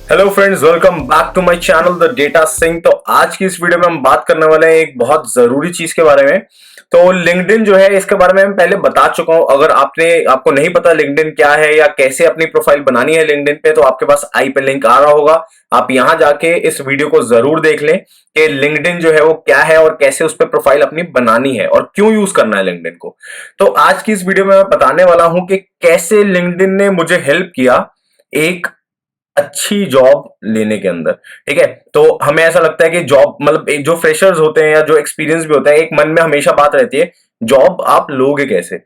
Hello friends, welcome back to my channel the data Singh. तो आज की इस वीडियो में हम बात करने वाले हैं एक बहुत जरूरी चीज के बारे में। तो लिंक्डइन जो है, इसके बारे में मैं पहले बता चुका हूं। अगर आपको नहीं पता लिंक्डइन क्या है या कैसे अपनी प्रोफाइल बनानी है लिंक्डइन पे, तो आपके पास आई पे लिंक आ रहा होगा। आप यहां जाके इस वीडियो को जरूर देख लें कि लिंक्डइन जो है वो क्या है और कैसे उस पर प्रोफाइल अपनी बनानी है और क्यों यूज करना है लिंक्डइन को। तो आज की इस वीडियो में मैं बताने वाला हूं कि कैसे लिंक्डइन ने मुझे हेल्प किया एक अच्छी जॉब लेने के अंदर। ठीक है, तो हमें ऐसा लगता है कि जॉब मतलब जो फ्रेशर्स होते हैं या जो एक्सपीरियंस भी होता है, एक मन में हमेशा बात रहती है जॉब आप लोगे कैसे।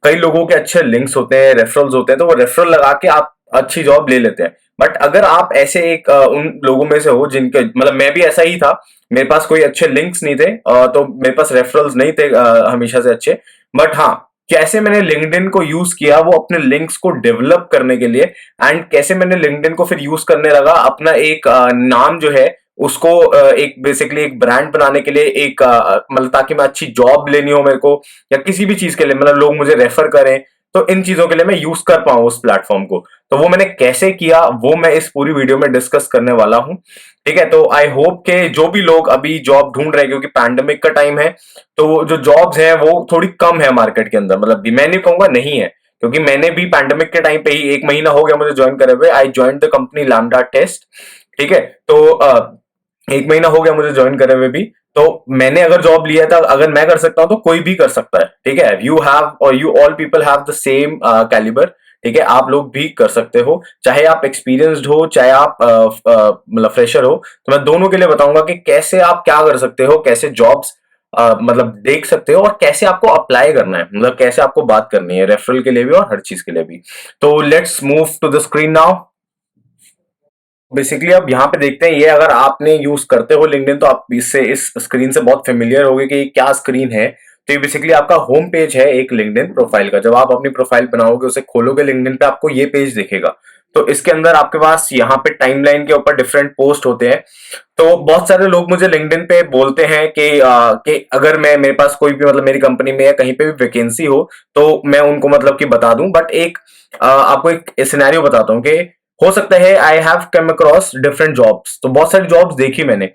कई लोगों के अच्छे लिंक्स होते हैं, रेफरल्स होते हैं, तो वो रेफरल लगा के आप अच्छी जॉब ले लेते हैं। बट अगर आप ऐसे उन लोगों में से हो जिनके मतलब मैं भी ऐसा ही था, मेरे पास कोई अच्छे लिंक्स नहीं थे, तो मेरे पास रेफरल्स नहीं थे हमेशा से अच्छे। बट हाँ, कैसे मैंने लिंक्डइन को यूज किया वो अपने लिंक्स को डेवलप करने के लिए, एंड कैसे मैंने लिंक्डइन को फिर यूज करने लगा अपना एक नाम जो है उसको एक बेसिकली एक ब्रांड बनाने के लिए, एक मतलब ताकि मैं अच्छी जॉब लेनी हो मेरे को या किसी भी चीज के लिए, मतलब लोग मुझे रेफर करें, तो इन चीजों के लिए मैं यूज कर पाऊं उस प्लेटफॉर्म को। तो वो मैंने कैसे किया वो मैं इस पूरी वीडियो में डिस्कस करने वाला हूं। ठीक है, तो आई होप के जो भी लोग अभी जॉब ढूंढ रहे हैं, क्योंकि पैंडेमिक का टाइम है, तो जो जॉब्स हैं वो थोड़ी कम है मार्केट के अंदर। मतलब मैं नहीं कहूंगा नहीं है, क्योंकि मैंने भी पैंडेमिक के टाइम पे ही, 1 महीना हो गया मुझे ज्वाइन करे हुए, I join the company lambda test. ठीक है, तो 1 महीना हो गया मुझे ज्वाइन करे हुए भी। तो मैंने अगर जॉब लिया था, अगर मैं कर सकता हूं तो कोई भी कर सकता है। ठीक है, यू हैव और you all people have the same calibre. ठीक है, आप लोग भी कर सकते हो, चाहे आप एक्सपीरियंस्ड हो चाहे आप मतलब फ्रेशर हो। तो मैं दोनों के लिए बताऊंगा कि कैसे आप क्या कर सकते हो, कैसे जॉब्स मतलब देख सकते हो, और कैसे आपको अप्लाई करना है, मतलब कैसे आपको बात करनी है रेफरल के लिए भी और हर चीज के लिए भी। तो let's move to the screen now. Basically अब यहाँ पे देखते हैं, ये अगर आपने यूज करते हो लिंक्डइन तो आप इससे इस स्क्रीन से बहुत फेमिलियर होगे कि ये क्या स्क्रीन है। तो ये बेसिकली आपका होम पेज है एक लिंक्डइन प्रोफाइल का। जब आप अपनी प्रोफाइल बनाओगे, उसे खोलोगे लिंक्डइन पे, आपको ये पेज दिखेगा। तो इसके अंदर आपके पास यहाँ पे टाइमलाइन के ऊपर डिफरेंट पोस्ट होते हैं। तो बहुत सारे लोग मुझे लिंक्डइन पे बोलते हैं कि अगर मैं मेरे पास कोई भी मतलब मेरी कंपनी में या कहीं पे भी वैकेंसी हो तो मैं उनको मतलब कि बता दूं। बट आपको एक सिनेरियो बताता हूँ कि हो सकता है I have come across different jobs, तो बहुत सारी जॉब्स देखी मैंने।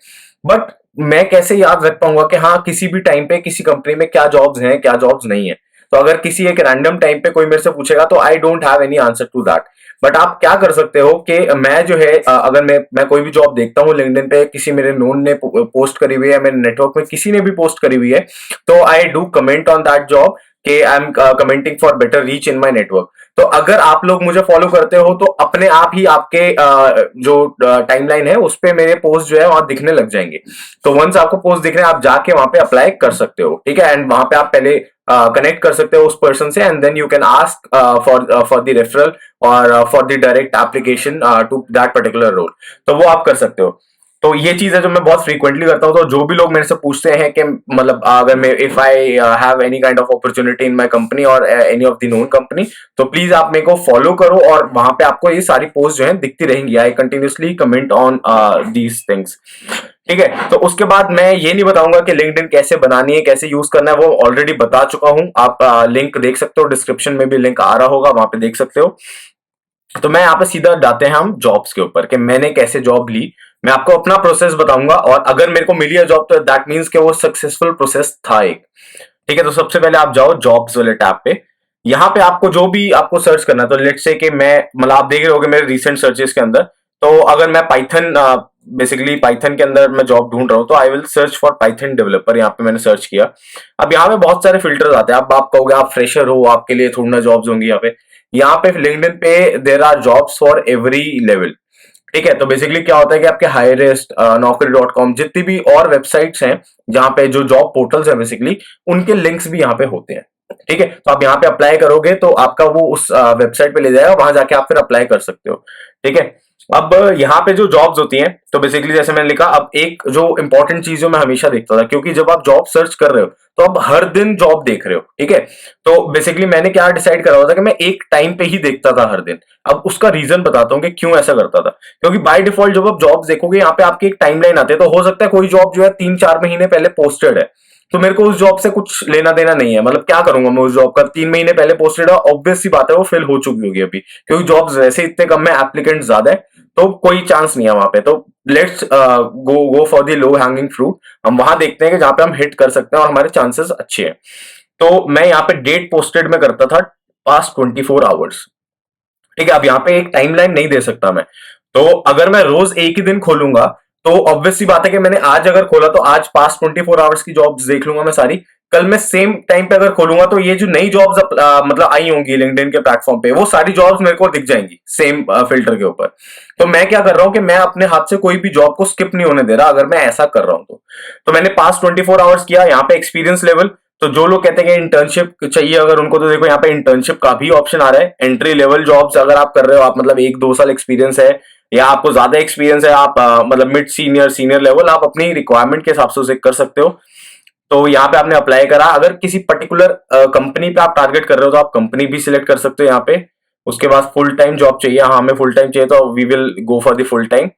बट मैं कैसे याद रख पाऊंगा कि हाँ किसी भी टाइम पे किसी कंपनी में क्या जॉब्स हैं क्या जॉब्स नहीं है। तो अगर किसी एक रैंडम टाइम पे कोई मेरे से पूछेगा तो I don't have any answer to that. But आप क्या कर सकते हो कि मैं जो है अगर मैं कोई भी जॉब देखता हूँ लिंक्डइन पे, किसी मेरे नोन ने पोस्ट करी हुई है, मेरे नेटवर्क में किसी ने भी पोस्ट करी हुई है, तो I do comment on that job कि I am commenting for better reach in my network. तो अगर आप लोग मुझे फॉलो करते हो तो अपने आप ही आपके जो टाइमलाइन है उस पे मेरे पोस्ट जो है वहां दिखने लग जाएंगे। तो वंस आपको पोस्ट दिख रहे हैं, आप जाके वहां पे अप्लाई कर सकते हो। ठीक है, एंड वहां पे आप पहले कनेक्ट कर सकते हो उस पर्सन से, and then you can ask for the referral और for the direct application to that particular role. तो वो आप कर सकते हो। तो ये चीज है जो मैं बहुत फ्रीक्वेंटली करता हूँ। तो जो भी लोग मेरे से पूछते हैं कि मतलब अगर मैं if I have any kind of opportunity in my company और any of the known company, तो प्लीज आप मेरे को फॉलो करो और वहां पे आपको ये सारी पोस्ट जो है दिखती रहेंगी। I continuously comment on these things. ठीक है, तो उसके बाद मैं ये नहीं बताऊंगा कि लिंक्डइन कैसे बनानी है, कैसे यूज करना है, वो ऑलरेडी बता चुका हूं। आप लिंक देख सकते हो, डिस्क्रिप्शन में भी लिंक आ रहा होगा, वहां पे देख सकते हो। तो मैं यहाँ पे सीधा जाते हैं हम जॉब्स के ऊपर कि मैंने कैसे जॉब ली। मैं आपको अपना प्रोसेस बताऊंगा, और अगर मेरे को मिली है जॉब तो दैट मीन्स कि वो सक्सेसफुल प्रोसेस था एक। ठीक है, तो सबसे पहले आप जाओ जॉब्स वाले टैब पे। यहाँ पे आपको जो भी आपको सर्च करना है, तो लेट्स से कि मैं मतलब आप देख रहे होगे मेरे रिसेंट सर्चेस के अंदर। तो अगर मैं पाइथन बेसिकली पाइथन के अंदर मैं जॉब ढूंढ रहा हूँ, तो I will search for Python developer. यहाँ पे मैंने सर्च किया। अब यहाँ पे बहुत सारे फिल्टर्स आते हैं। अब आप कहोगे आप फ्रेशर हो, आपके लिए थोड़ी ना जॉब्स होंगी यहाँ पे। यहाँ पे लिंक्डइन पे there are jobs for every level. ठीक है, तो बेसिकली क्या होता है कि आपके हाईरेस्ट, नौकरी.com, जितनी भी और वेबसाइट्स हैं जहां पे जो जॉब पोर्टल्स हैं बेसिकली, उनके लिंक्स भी यहाँ पे होते हैं। ठीक है, तो आप यहाँ पे अप्लाई करोगे तो आपका वो उस वेबसाइट पे ले जाएगा, वहां जाके आप फिर अप्लाई कर सकते हो। ठीक है, अब यहाँ पे जो जॉब्स होती हैं, तो बेसिकली जैसे मैंने लिखा, अब एक जो इंपॉर्टेंट चीज जो मैं हमेशा देखता था, क्योंकि जब आप जॉब सर्च कर रहे हो तो आप हर दिन जॉब देख रहे हो। ठीक है, तो बेसिकली मैंने क्या डिसाइड करा हुआ था कि मैं एक टाइम पे ही देखता था हर दिन। अब उसका रीजन बताता हूँ कि क्यों ऐसा करता था। क्योंकि बाय डिफॉल्ट जब आप जॉब देखोगे, यहाँ पे आपकी एक टाइमलाइन आती है। तो हो सकता है कोई जॉब जो है 3-4 महीने पहले पोस्टेड है, तो मेरे को उस जॉब से कुछ लेना देना नहीं है। मतलब क्या करूंगा मैं उस जॉब का, 3 महीने पहले पोस्टेड है, ऑब्वियस सी बात है वो फिल हो चुकी होगी अभी, क्योंकि जॉब्स वैसे इतने कम है, एप्लीकेंट ज्यादा है। तो कोई चांस नहीं है वहां पे। तो let's go go for the low hanging fruit. हम वहां देखते हैं कि जहां पे हम हिट कर सकते हैं और हमारे चांसेस अच्छे हैं। तो मैं यहाँ पे डेट पोस्टेड में करता था पास्ट 24 आवर्स। ठीक है, अब यहाँ पे एक टाइमलाइन नहीं दे सकता मैं। तो अगर मैं रोज एक ही दिन खोलूंगा तो ऑब्वियस सी बात है कि मैंने आज अगर खोला तो आज पास्ट 24 आवर्स की जॉब्स देख लूंगा मैं सारी। कल मैं सेम टाइम पे अगर खोलूंगा तो ये जो नई जॉब्स मतलब आई होंगी लिंक्डइन के प्लेटफॉर्म पे, वो सारी जॉब्स मेरे को दिख जाएंगी सेम फिल्टर के ऊपर। तो मैं क्या कर रहा हूँ कि मैं अपने हाथ से कोई भी जॉब को स्किप नहीं होने दे रहा अगर मैं ऐसा कर रहा हूँ तो मैंने पास्ट 24 आवर्स किया। यहाँ पे एक्सपीरियंस लेवल, तो जो लोग कहते हैं कि इंटर्नशिप चाहिए अगर उनको, तो देखो यहाँ पे इंटर्नशिप का भी ऑप्शन आ रहा है। एंट्री लेवल जॉब्स अगर आप कर रहे हो, आप मतलब 1-2 साल एक्सपीरियंस है या आपको ज्यादा एक्सपीरियंस है, आप मतलब मिड सीनियर सीनियर लेवल, आप अपनी रिक्वायरमेंट के हिसाब से उसे कर सकते हो। तो यहाँ पे आपने अप्लाई करा, अगर किसी पर्टिकुलर कंपनी पे आप टारगेट कर रहे हो तो आप कंपनी भी सिलेक्ट कर सकते हो यहाँ पे। उसके बाद फुल टाइम जॉब चाहिए, हाँ हमें फुल टाइम चाहिए तो we will go for the full time.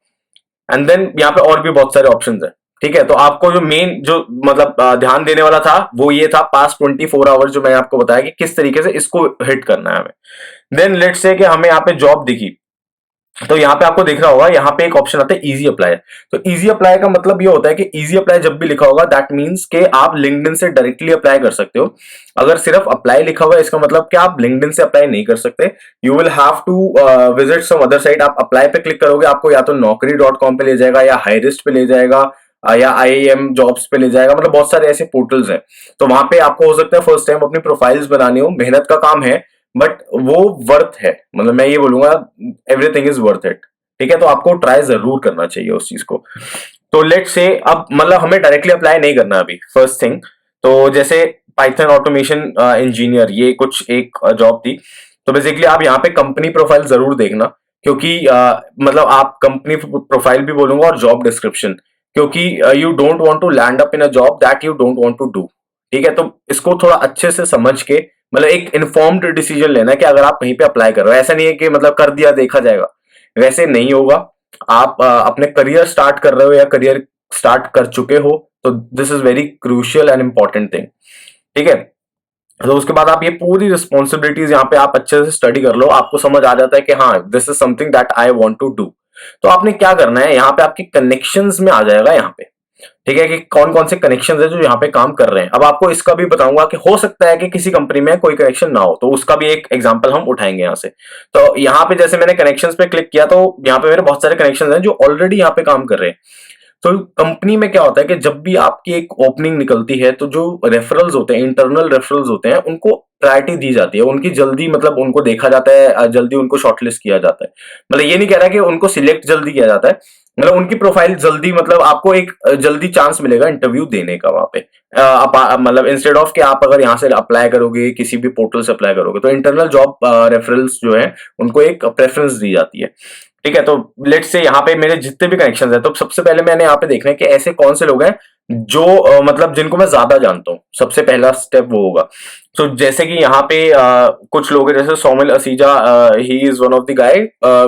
And then यहाँ पे और भी बहुत सारे ऑप्शंस है। ठीक है, तो आपको जो मेन जो मतलब ध्यान देने वाला था वो ये था पास्ट 24 आवर्स, जो मैंने आपको बताया कि किस तरीके से इसको हिट करना है हमें। देन लेट्स से कि हमें यहाँ पे जॉब दिखी, तो यहाँ पे आपको दिख रहा होगा, यहाँ पे एक ऑप्शन आता है इजी अप्लाई। तो इजी अप्लाई का मतलब ये होता है कि इजी अप्लाई जब भी लिखा होगा दैट मींस कि आप लिंक्डइन से डायरेक्टली अप्लाई कर सकते हो। अगर सिर्फ अप्लाई लिखा हुआ है इसका मतलब कि आप लिंक्डइन से अप्लाई नहीं कर सकते। You will have to visit some other site. आप अप्लाई पे क्लिक करोगे, आपको या तो naukri.com पे ले जाएगा या हाईरिस्ट पे ले जाएगा या IIM जॉब्स पे ले जाएगा, मतलब बहुत सारे ऐसे पोर्टल्स हैं। तो वहां पे आपको हो सकता है फर्स्ट टाइम अपनी प्रोफाइल्स बनानी हो, मेहनत का काम है बट वो वर्थ है। मतलब मैं ये बोलूंगा एवरीथिंग इज वर्थ इट। ठीक है, तो आपको ट्राई जरूर करना चाहिए उस चीज को। तो लेट से अब मतलब हमें डायरेक्टली अप्लाई नहीं करना अभी फर्स्ट थिंग। तो जैसे पाइथन ऑटोमेशन इंजीनियर, ये कुछ एक जॉब थी। तो बेसिकली आप यहाँ पे कंपनी प्रोफाइल जरूर देखना, क्योंकि मतलब आप कंपनी प्रोफाइल भी बोलूंगा और जॉब डिस्क्रिप्शन, क्योंकि you don't want to land up in a job that you don't want to do. ठीक है, तो इसको थोड़ा अच्छे से समझ के मतलब एक इन्फॉर्म्ड डिसीजन लेना है कि अगर आप कहीं पे अप्लाई कर रहे हो, ऐसा नहीं है कि मतलब कर दिया देखा जाएगा, वैसे नहीं होगा। आप अपने करियर स्टार्ट कर रहे हो या करियर स्टार्ट कर चुके हो तो this is very crucial and important thing. ठीक है, तो उसके बाद आप ये पूरी रिस्पॉन्सिबिलिटीज यहाँ पे आप अच्छे से स्टडी कर लो, आपको समझ आ जाता है कि हाँ this is something that I want to do. तो आपने क्या करना है, यहाँ पे आपके कनेक्शंस में आ जाएगा यहाँ पे। ठीक है, कि कौन कौन से कनेक्शन है जो यहाँ पे काम कर रहे हैं। अब आपको इसका भी बताऊंगा कि हो सकता है कि किसी कंपनी में कोई कनेक्शन ना हो, तो उसका भी एक एग्जांपल हम उठाएंगे यहाँ से। तो यहाँ पे जैसे मैंने कनेक्शंस पे क्लिक किया तो यहाँ पे मेरे बहुत सारे कनेक्शन हैं जो ऑलरेडी यहाँ पे काम कर रहे हैं। तो कंपनी में क्या होता है कि जब भी आपकी एक ओपनिंग निकलती है तो जो रेफरल्स होते हैं, इंटरनल रेफरल्स होते हैं, उनको प्रायोरिटी दी जाती है, उनकी जल्दी मतलब उनको देखा जाता है, जल्दी उनको शॉर्टलिस्ट किया जाता है। मतलब ये नहीं कह रहा कि उनको सिलेक्ट जल्दी किया जाता है, मतलब उनकी प्रोफाइल जल्दी, मतलब आपको एक जल्दी चांस मिलेगा इंटरव्यू देने का वहां पे। मतलब इंस्टेड ऑफ कि आप अगर यहाँ से अप्लाई करोगे, किसी भी पोर्टल से अप्लाई करोगे, तो इंटरनल जॉब रेफरल्स जो है उनको एक प्रेफरेंस दी जाती है। ठीक है, तो लेट्स से यहाँ पे मेरे जितने भी कनेक्शन है, तो सबसे पहले मैंने यहाँ पे देखना है कि ऐसे कौन से लोग हैं जो मतलब जिनको मैं ज्यादा जानता हूँ। सबसे पहला स्टेप वो होगा। तो जैसे कि यहाँ पे कुछ लोग हैं, जैसे Somil Aseja, he is one of the guy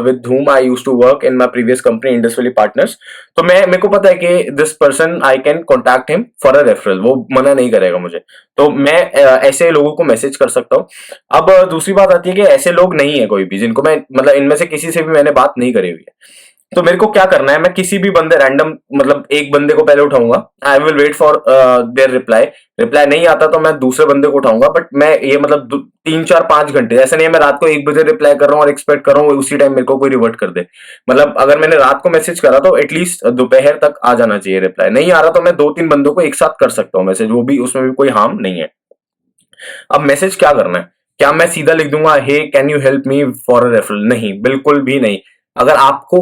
with whom I used to work in my previous company Indus Valley Partners. तो मैं मेरे को पता है कि this person I can contact him for a referral, वो मना नहीं करेगा मुझे। तो मैं ऐसे लोगों को मैसेज कर सकता हूँ। अब दूसरी बात आती है कि ऐसे लोग नहीं है कोई भी जिनको मैं मतलब इनमें से किसी से भी मैंने बात नहीं करी हुई है। तो मेरे को क्या करना है, मैं किसी भी बंदे रैंडम मतलब एक बंदे को पहले उठाऊंगा। I will wait for their reply. Reply नहीं आता तो मैं दूसरे बंदे को उठाऊंगा, बट मैं ये मतलब 3-4-5 घंटे, ऐसा नहीं है मैं रात को 1 बजे रिप्लाई कर रहा हूँ और एक्सपेक्ट कर रहा हूँ उसी टाइम मेरे को कोई रिवर्ट कर दे। मतलब अगर मैंने रात को मैसेज करा तो एटलीस्ट दोपहर तक आ जाना चाहिए रिप्लाई। नहीं आ रहा तो मैं 2-3 बंदों को एक साथ कर सकता हूँ मैसेज, वो भी, उसमें भी कोई हार्म नहीं है। अब मैसेज क्या करना है, क्या मैं सीधा लिख दूंगा hey can you help me for a referral? नहीं, बिल्कुल भी नहीं। अगर आपको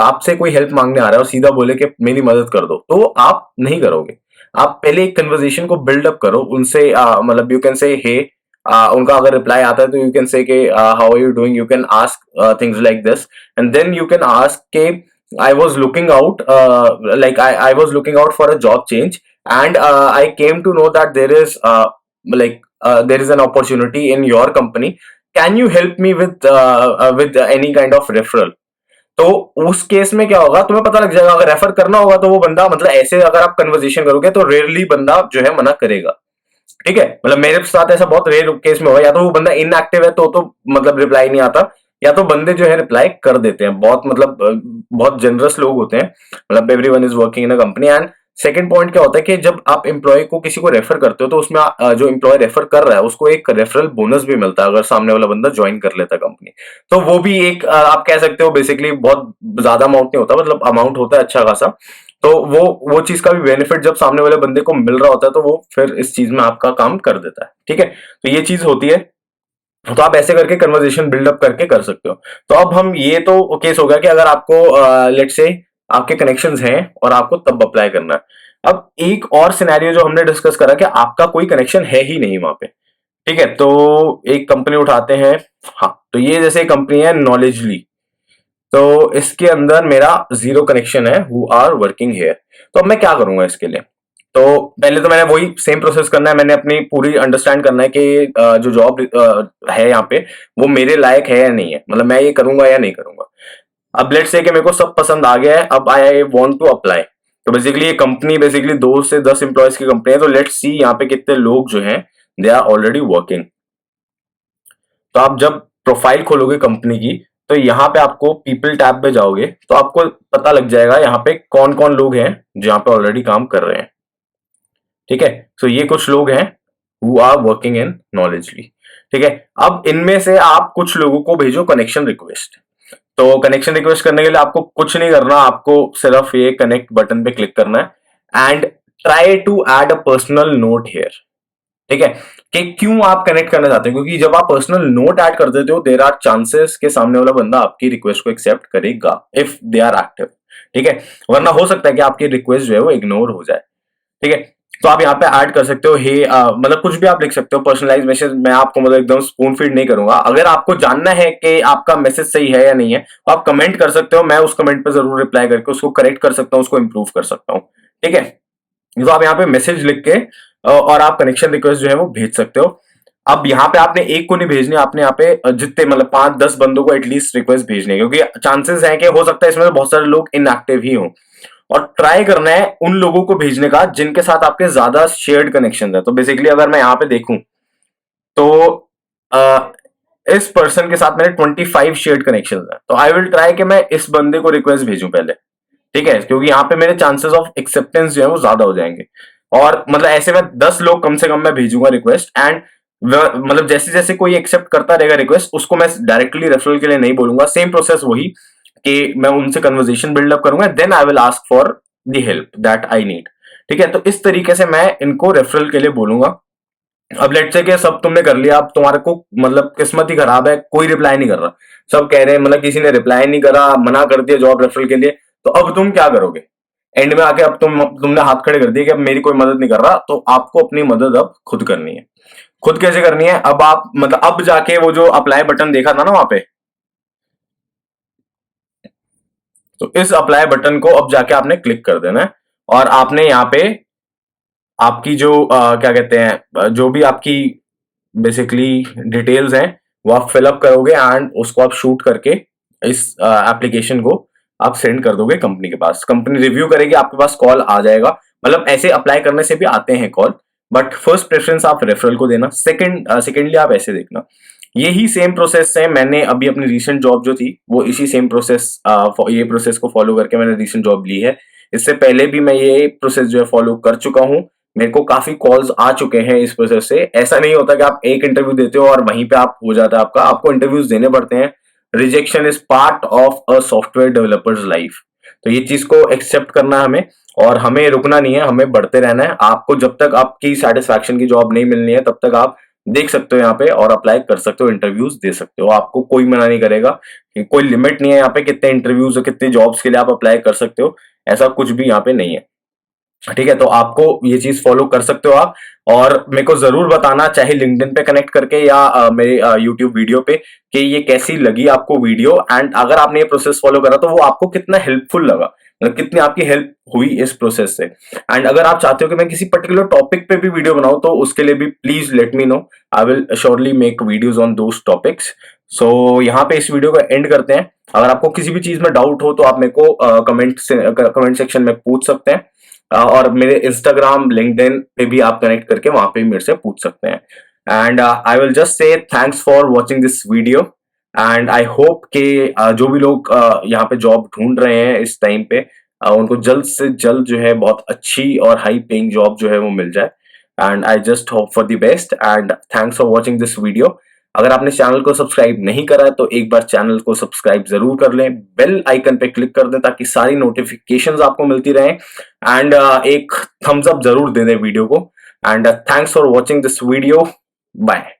आपसे कोई हेल्प मांगने आ रहा है और सीधा बोले कि मेरी मदद कर दो, तो आप नहीं करोगे। आप पहले एक कन्वर्सेशन को बिल्डअप करो उनसे, मतलब यू कैन से हे, उनका अगर रिप्लाई आता है तो यू कैन से के how are you doing, you can ask things like this. And then you can ask के I was looking out, like I was looking out for a job change and I came to know that like there is an opportunity in your company. Can you help me with any kind of referral? तो उस case में क्या होगा, तुम्हें पता लग जाएगा। अगर रेफर करना होगा तो वो बंदा, मतलब ऐसे अगर आप कन्वर्सेशन करोगे तो रेयरली बंदा जो है मना करेगा। ठीक है, मतलब मेरे साथ ऐसा बहुत रेयर केस में हुआ, या तो वो बंदा इनएक्टिव है तो मतलब रिप्लाई नहीं आता, या तो बंदे जो है रिप्लाई कर देते हैं, बहुत मतलब बहुत जनरस लोग होते हैं, मतलब everyone is working in a company. And second point क्या होता है कि जब आप एम्प्लॉय को किसी को रेफर करते हो तो उसमें जो एम्प्लॉय रेफर कर रहा है उसको एक रेफरल बोनस भी मिलता है अगर सामने वाला बंदा ज्वाइन कर लेता है कंपनी। तो वो भी एक आप कह सकते हो बेसिकली बहुत ज्यादा अमाउंट नहीं होता, मतलब अमाउंट होता है अच्छा खासा। तो वो चीज का भी बेनिफिट जब सामने वाले बंदे को मिल रहा होता है तो वो फिर इस चीज में आपका काम कर देता है। ठीक है, तो ये चीज होती है। तो आप ऐसे करके कन्वर्सेशन बिल्डअप करके कर सकते हो। तो अब हम ये तो केस हो गया कि अगर आपको लेट से आपके कनेक्शंस हैं और आपको तब अप्लाई करना है। अब एक और सिनेरियो जो हमने डिस्कस करा कि आपका कोई कनेक्शन है ही नहीं वहां पे। ठीक है, तो एक कंपनी उठाते हैं। हाँ, तो ये जैसे कंपनी है नॉलेजली, तो इसके अंदर मेरा जीरो कनेक्शन है हु आर वर्किंग हेयर। तो अब मैं क्या करूंगा इसके लिए? तो पहले तो मैंने वही सेम प्रोसेस करना है, मैंने अपनी पूरी अंडरस्टैंड करना है कि जो जॉब है यहाँ पे वो मेरे लायक है या नहीं है, मतलब मैं ये करूंगा या नहीं करूंगा। अब लेट्स से कि मेरे को सब पसंद आ गया है, अब आई वांट टू अप्लाई। तो बेसिकली ये कंपनी बेसिकली 2 से 10 एम्प्लॉयज की कंपनी है, तो लेट्स सी यहाँ पे कितने लोग जो हैं दे आर ऑलरेडी वर्किंग। तो आप जब प्रोफाइल खोलोगे कंपनी की, तो यहाँ पे आपको पीपल टैब पे जाओगे तो आपको पता लग जाएगा यहाँ पे कौन कौन लोग हैं जो यहाँ पे ऑलरेडी काम कर रहे हैं। ठीक है, सो ये कुछ लोग हैं हु आर वर्किंग इन नॉलेजली। ठीक है, अब इनमें से आप कुछ लोगों को भेजो कनेक्शन रिक्वेस्ट। तो कनेक्शन रिक्वेस्ट करने के लिए आपको कुछ नहीं करना, आपको सिर्फ ये कनेक्ट बटन पे क्लिक करना है and try to add a personal note here. ठीक है, कि क्यों आप कनेक्ट करना चाहते हैं, क्योंकि जब आप पर्सनल नोट ऐड कर देते हो देर आर चांसेस के सामने वाला बंदा आपकी रिक्वेस्ट को एक्सेप्ट करेगा इफ दे आर एक्टिव। ठीक है, वरना हो सकता है कि आपकी रिक्वेस्ट जो है वो इग्नोर हो जाए। ठीक है, तो आप यहाँ पे ऐड कर सकते हो हे मतलब कुछ भी आप लिख सकते हो पर्सनलाइज मैसेज। मैं आपको मतलब एकदम स्पून फीड नहीं करूंगा, अगर आपको जानना है कि आपका मैसेज सही है या नहीं है तो आप कमेंट कर सकते हो, मैं उस कमेंट पे जरूर रिप्लाई करके उसको करेक्ट कर सकता हूँ, उसको इंप्रूव कर सकता हूँ। ठीक है, तो आप यहाँ पे मैसेज लिख के और आप कनेक्शन रिक्वेस्ट जो है वो भेज सकते हो। अब यहाँ पे आपने एक को नहीं भेजनी, आपने यहाँ पे जितने मतलब 5-10 बंदों को एटलीस्ट रिक्वेस्ट भेजनी है, क्योंकि चांसेस है कि हो सकता है इसमें बहुत सारे लोग इनएक्टिव ही हों। और ट्राई करना है उन लोगों को भेजने का जिनके साथ आपके ज्यादा शेयर्ड कनेक्शन है। तो बेसिकली अगर मैं यहाँ पे देखूं तो अ, इस पर्सन के साथ मेरे 25 शेयर्ड कनेक्शन है, तो आई विल ट्राई कि मैं इस बंदे को रिक्वेस्ट भेजूं पहले। ठीक है, क्योंकि यहाँ पे मेरे चांसेस ऑफ एक्सेप्टेंस जो है वो ज्यादा हो जाएंगे। और मतलब ऐसे में 10 लोग कम से कम मैं भेजूंगा रिक्वेस्ट एंड मतलब जैसे जैसे कोई एक्सेप्ट करता रहेगा रिक्वेस्ट उसको मैं डायरेक्टली रेफरल के लिए नहीं बोलूंगा, सेम प्रोसेस वही कि मैं उनसे कन्वर्सेशन बिल्डअप करूंगा, then I will ask for the help that I need. ठीक है, तो इस तरीके से मैं इनको रेफरल के लिए बोलूंगा। अब लेट से कि सब तुमने कर लिया, अब तुम्हारे को मतलब किस्मत ही खराब है, कोई रिप्लाई नहीं कर रहा, सब कह रहे हैं मतलब किसी ने रिप्लाई नहीं करा, मना कर दिया जॉब रेफरल के लिए, तो अब तुम क्या करोगे? एंड में आके अब तुमने हाथ खड़े कर दिए कि अब मेरी कोई मदद नहीं कर रहा, तो आपको अपनी मदद अब खुद करनी है। खुद कैसे करनी है? अब आप मतलब अब जाके वो जो अप्लाई बटन देखा था ना वहां पे, तो इस अप्लाई बटन को अब जाके आपने क्लिक कर देना है और आपने यहाँ पे आपकी जो क्या कहते हैं जो भी आपकी बेसिकली डिटेल्स हैं वो आप फिलअप करोगे एंड उसको आप शूट करके इस एप्लीकेशन को आप सेंड कर दोगे कंपनी के पास। कंपनी रिव्यू करेगी, आपके पास कॉल आ जाएगा। मतलब ऐसे अप्लाई करने से भी आते हैं कॉल, बट फर्स्ट प्रेफरेंस आप रेफरल को देना, सेकेंडली आप ऐसे देखना। यही सेम प्रोसेस है, मैंने अभी अपनी रीसेंट जॉब जो थी वो इसी सेम प्रोसेस ये प्रोसेस को फॉलो करके मैंने रीसेंट जॉब ली है। इससे पहले भी मैं ये प्रोसेस जो है फॉलो कर चुका हूँ, मेरे को काफी कॉल्स आ चुके हैं इस प्रोसेस से। ऐसा नहीं होता कि आप एक इंटरव्यू देते हो और वहीं पे आप हो जाता है आपका, आपको इंटरव्यूज देने पड़ते हैं। Rejection is part of a software developers life. तो ये चीज को एक्सेप्ट करना है हमें, और हमें रुकना नहीं है, हमें बढ़ते रहना है। आपको जब तक आपकी सेटिस्फैक्शन की जॉब नहीं मिलनी है तब तक आप देख सकते हो यहाँ पे और अप्लाई कर सकते हो, इंटरव्यूज दे सकते हो, आपको कोई मना नहीं करेगा। कोई लिमिट नहीं है यहाँ पे कितने इंटरव्यूज और कितने जॉब्स के लिए आप अप्लाई कर सकते हो, ऐसा कुछ भी यहाँ पे नहीं है। ठीक है, तो आपको ये चीज फॉलो कर सकते हो आप। और मेरे को जरूर बताना, चाहे लिंक्डइन पे कनेक्ट करके या मेरे यूट्यूब वीडियो पे, कि ये कैसी लगी आपको वीडियो, एंड अगर आपने ये प्रोसेस फॉलो करा तो वो आपको कितना हेल्पफुल लगा, मतलब कितनी आपकी हेल्प हुई इस प्रोसेस से। एंड अगर आप चाहते हो कि मैं किसी पर्टिकुलर टॉपिक पे भी वीडियो बनाऊं तो उसके लिए भी please let me know, I will surely make videos on those topics. So यहाँ पे इस वीडियो को एंड करते हैं। अगर आपको किसी भी चीज में डाउट हो तो आप मेरे को कमेंट सेक्शन में पूछ सकते हैं, और मेरे इंस्टाग्राम लिंक्डइन पे भी आप कनेक्ट करके वहां पे भी मेरे से पूछ सकते हैं। And I will just say thanks for watching this video and I hope कि जो भी लोग यहाँ पे जॉब ढूंढ रहे हैं इस टाइम पे, उनको जल्द से जल्द जो है बहुत अच्छी और हाई पेइंग जॉब जो है वो मिल जाए। And I just hope for the best and thanks for watching this video. अगर आपने चैनल को सब्सक्राइब नहीं करा है तो एक बार चैनल को सब्सक्राइब जरूर कर लें, बेल आइकन पे क्लिक कर दें ताकि सारी नोटिफिकेशंस आपको मिलती रहे। एंड एक थम्स अप जरूर दे दें वीडियो को। And thanks for watching this video. Bye.